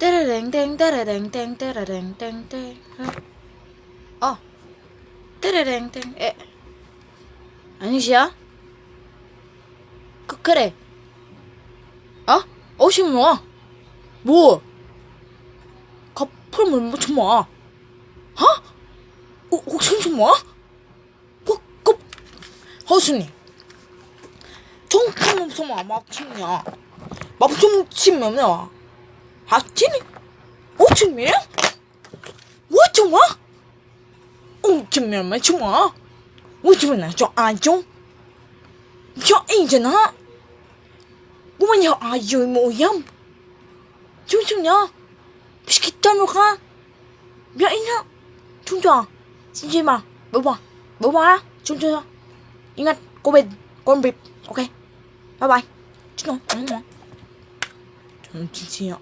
떼르랭 떼르랭 떼르랭 땡. 어. 떼르랭 땡. 에. 아니시야? 그래. 어? 어시 뭐? 뭐? 가풀물 뭐 좀 뭐? 어? 혹시 좀 뭐? 허수님. 정품 없으면 막히냐? 막좀 치면 하티니? 오천미래? 오천마? 오천미래 말쳐마? 오천미래 저 아종? 저 이제나? 오만 여 아요 뭐야? 좀좀냐? 비스킷 놓가? 미안이나? 좀좀 진짜 마 뭐봐? 좀좀 ingat Covid con vịt ok bye bye chút nữa 좀 지지요